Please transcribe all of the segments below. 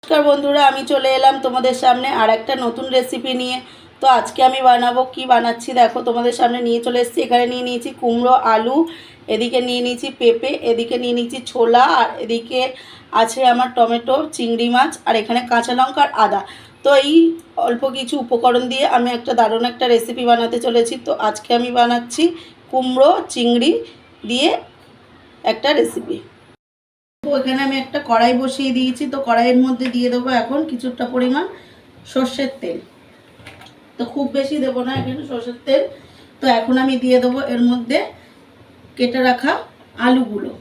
नमस्कार बंधुरा आमी चले एलाम तोमादेर सामने आर एकटा नतून रेसिपि निये। तो आज के आमी बानाबो कि बानाच्छि देखो तोमादेर सामने निये चले एसेछि। एखाने निये नियेछि कुमड़ो आलू, एदिके निये नियेछि पेঁপে, एदिके निये नियेछि छोला और एदिके आछे आमार टमेटो चिंगड़ी माछ और एखाने काँचा लंका और आदा। तो এই অল্প কিছু উপকরণ দিয়ে আমি একটা দারুণ একটা রেসিপি বানাতে চলেছি। তো আজকে আমি বানাচ্ছি কুমড়ো চিংড়ি দিয়ে একটা রেসিপি। তো এখানে আমি একটা কড়াই বসিয়ে দিয়েছি। তো কড়াইয়ের মধ্যে দিয়ে দেবো এখন কিছুটা পরিমাণ সরষের তেল। তো খুব বেশি দেবো না এখানে সরষের তেল। তো এখন আমি দিয়ে দেবো এর মধ্যে কেটে রাখা আলুগুলো,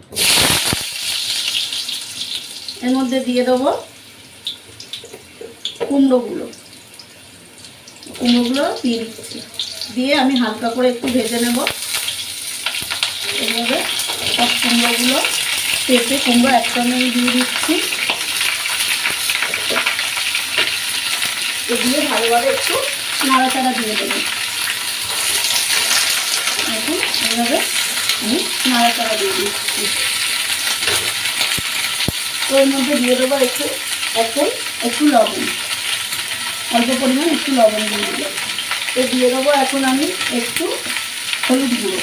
এর মধ্যে দিয়ে দেবো কুমড়োগুলো দিয়ে দিচ্ছি। দিয়ে আমি হালকা করে একটু ভেজে নেব। এইভাবে সব কুমড়োগুলো পেঁপে কুমড়ো একসঙ্গে আমি দিয়ে দিচ্ছি। দিয়ে ভালোভাবে একটু নাড়াচাড়া দিয়ে দেবো। এখন এইভাবে আমি নাড়াচাড়া দিয়ে দিচ্ছি। তো এর মধ্যে দিয়ে দেবো একটু লবণ, অল্প পরিমাণ একটু লবণ দিয়ে দেবো। তো দিয়ে দেবো এখন আমি একটু হলুদ গুঁড়ো।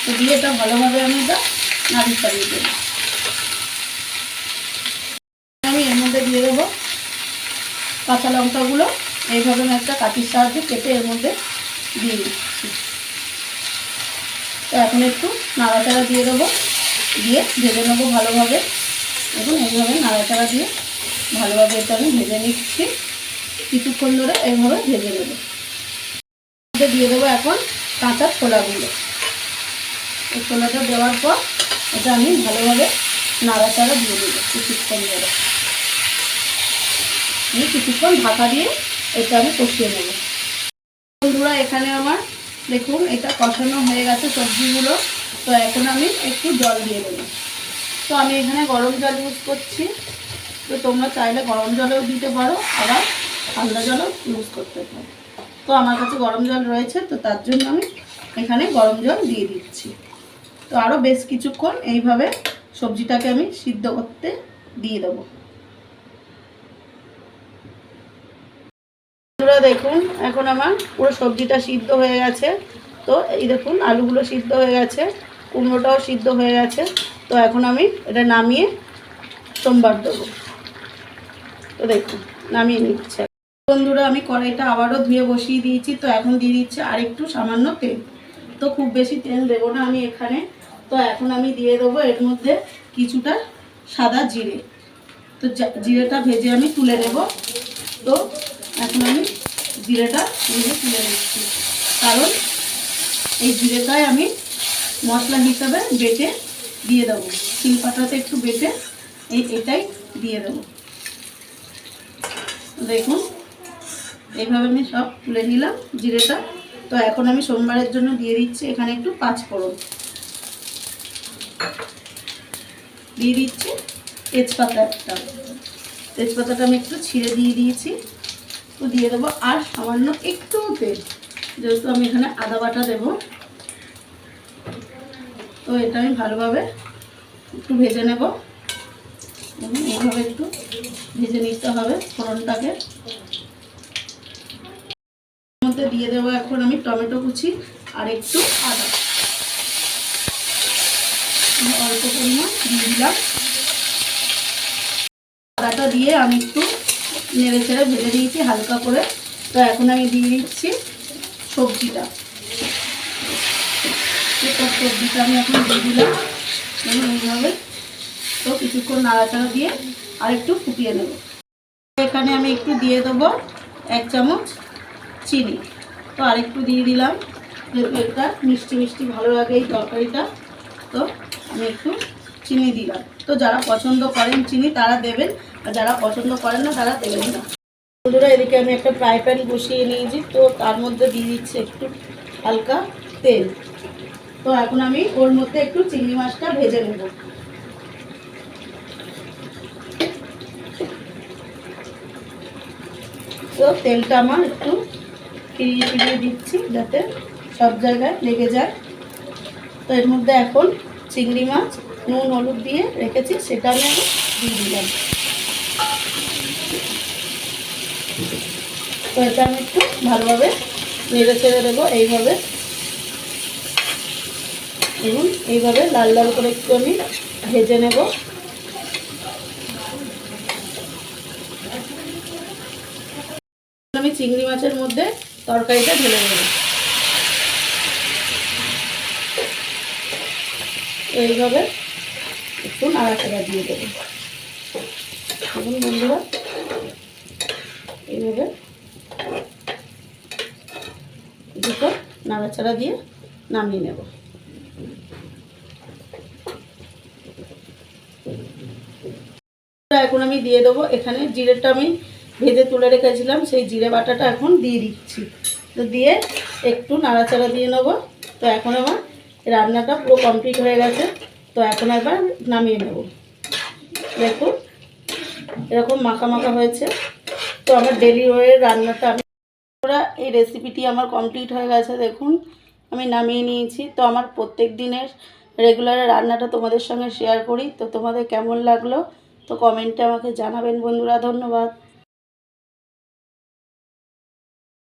তো দিয়ে এটা ভালোভাবে আমি এটা নাড়ি চাড়িয়ে দেবো। আমি এর মধ্যে দিয়ে দেবো কাঁচা লঙ্কাগুলো। এইভাবে আমি একটা কাঠির সাহায্যে কেটে এর মধ্যে দিয়ে দিচ্ছি। তো এখন একটু নাড়াচাড়া দিয়ে দেবো, দিয়ে ভেজে নেবো ভালোভাবে। এখন এইভাবে নাড়াচাড়া দিয়ে ভালোভাবে এটা আমি ভেজে নিচ্ছি। কিছুক্ষণ ধরে এইভাবে ভেজে নেবো। দিয়ে দেবো এখন কাঁচা ছোলাগুলো। এই ছোলাটা দেওয়ার পর এটা আমি ভালোভাবে নাড়াচাড়া দিয়ে দেবো কিছুক্ষণ ধরে। আমি কিছুক্ষণ ঢাকা দিয়ে এটা আমি কষিয়ে নেব। বন্ধুরা এখানে আমার দেখুন এটা কষানো হয়ে গেছে সবজিগুলো। তো এখন আমি একটু জল দিয়ে দেবো। তো আমি এখানে গরম জল ইউজ করছি। তো তোমরা চাইলে গরম জলেও দিতে পারো, আবার ঠান্ডা জলও ইউজ করতে পারো। তো আমার কাছে গরম জল রয়েছে, তো তার জন্য আমি এখানে গরম জল দিয়ে দিচ্ছি। তো আরও বেশ কিছুক্ষণ এইভাবে সবজিটাকে আমি সিদ্ধ করতে দিয়ে দেবো। বন্ধুরা দেখুন এখন আমার পুরো সবজিটা সিদ্ধ হয়ে গেছে। তো এই দেখুন আলুগুলো সিদ্ধ হয়ে গেছে, কুমড়োটাও সিদ্ধ হয়ে গেছে। তো এখন আমি এটা নামিয়ে সোমবার দেবো। তো দেখুন নামিয়ে নিচ্ছে। বন্ধুরা আমি কড়াইটা আবারও ধুয়ে বসিয়ে দিয়েছি। তো এখন দিয়ে দিচ্ছে আর একটু সামান্য তেল। তো খুব বেশি তেল দেবো না আমি এখানে। তো এখন আমি দিয়ে দেবো এর মধ্যে কিছুটা সাদা জিরে। তো জিরেটা ভেজে আমি তুলে নেব। তো এখন আমি জিরেটা ভেজে তুলে নিচ্ছি, কারণ এই জিরেটাই আমি মশলা হিসাবে বেটে দিয়ে দেবো। শিলপাটাতে একটু বেটে এটাই দিয়ে দেবো। দেখুন এইভাবে আমি সব তুলে নিলাম জিরেটা। তো এখন আমি সোমবারের জন্য দিয়ে দিচ্ছি এখানে একটু পাঁচফোড়ন দিয়ে দিচ্ছি। তেজপাতাটা আমি একটু ছিঁড়ে দিয়ে দিয়েছি। তো দিয়ে দেবো আর সামান্য একটু তেল, যেহেতু আমি এখানে আদা বাটা দেবো। তো এটা আমি ভালোভাবে একটু ভেজে নেব। এইভাবে একটু ভেজে নিতে হবে ফোড়নটাকে। এর মধ্যে দিয়ে দেবো এখন আমি টমেটো কুচি আর একটু আদা অল্প পরিমাণ দিয়ে দিলাম। আদাটা দিয়ে আমি একটু নেড়ে চেড়ে ভেজে দিয়েছি হালকা করে। তো এখন আমি দিয়ে দিচ্ছি সবজিটা। সবজিটা আমি এখন দিয়ে দিলাম এইভাবে। তো কিছুক্ষণ নাড়াচাড়া দিয়ে আর একটু ফুটিয়ে নেব। এখানে আমি একটু দিয়ে দেবো 1 চামচ চিনি। তো আরেকটু দিয়ে দিলাম, যেহেতু একটা মিষ্টি মিষ্টি ভালো লাগে এই তরকারিটা। তো আমি একটু চিনি দিলাম। তো যারা পছন্দ করেন চিনি তারা দেবেন, আর যারা পছন্দ করেন না তারা দেবেন না। বন্ধুরা এদিকে আমি একটা ফ্রাই প্যান বসিয়ে নিয়েছি। তো তার মধ্যে দিয়ে দিচ্ছি একটু হালকা তেল। তো এখন আমি ওর মধ্যে একটু চিংড়ি মাছটা ভেজে নেব। তো তেলটা আমার একটু ফিরিয়ে দিচ্ছি যাতে সব জায়গায় লেগে যায়। তো এর মধ্যে এখন চিংড়ি মাছ নুন হলুদ দিয়ে রেখেছি, সেটা আমি এখন দিয়ে দিলাম। তো এটা আমি একটু ভালোভাবে নেড়ে ছেড়ে দেবো এইভাবে। এবং এইভাবে লাল লাল করে একটু আমি ভেজে নেব। আমি চিংড়ি মাছের মধ্যে তরকারিটা ঢেলে দেবো। এইভাবে একটু নাড়াচাড়া দিয়ে দেবো। এখন বন্ধুরা এইভাবে দুটো নাড়াচাড়া দিয়ে নামিয়ে নেব। এখন আমি দিয়ে দেবো এখানে জিরেটা আমি ভেজে তুলে রেখেছিলাম, সেই জিরে বাটাটা এখন দিয়ে দিচ্ছি। তো দিয়ে একটু নাড়াচাড়া দিয়ে নেবো। তো এখন আমার রান্নাটা পুরো কমপ্লিট হয়ে গেছে। তো এখন একবার নামিয়ে নেব। দেখুন এরকম মাখা মাখা হয়েছে। তো আমার ডেলি ওয়ের রান্নাটা আমি এই রেসিপিটি আমার কমপ্লিট হয়ে গেছে। দেখুন আমি নামিয়ে নিয়েছি। তো আমার প্রত্যেক দিনের রেগুলার রান্নাটা তোমাদের সঙ্গে শেয়ার করি। তো তোমাদের কেমন লাগলো তো কমেন্টে আমাকে জানাবেন বন্ধুরা। ধন্যবাদ।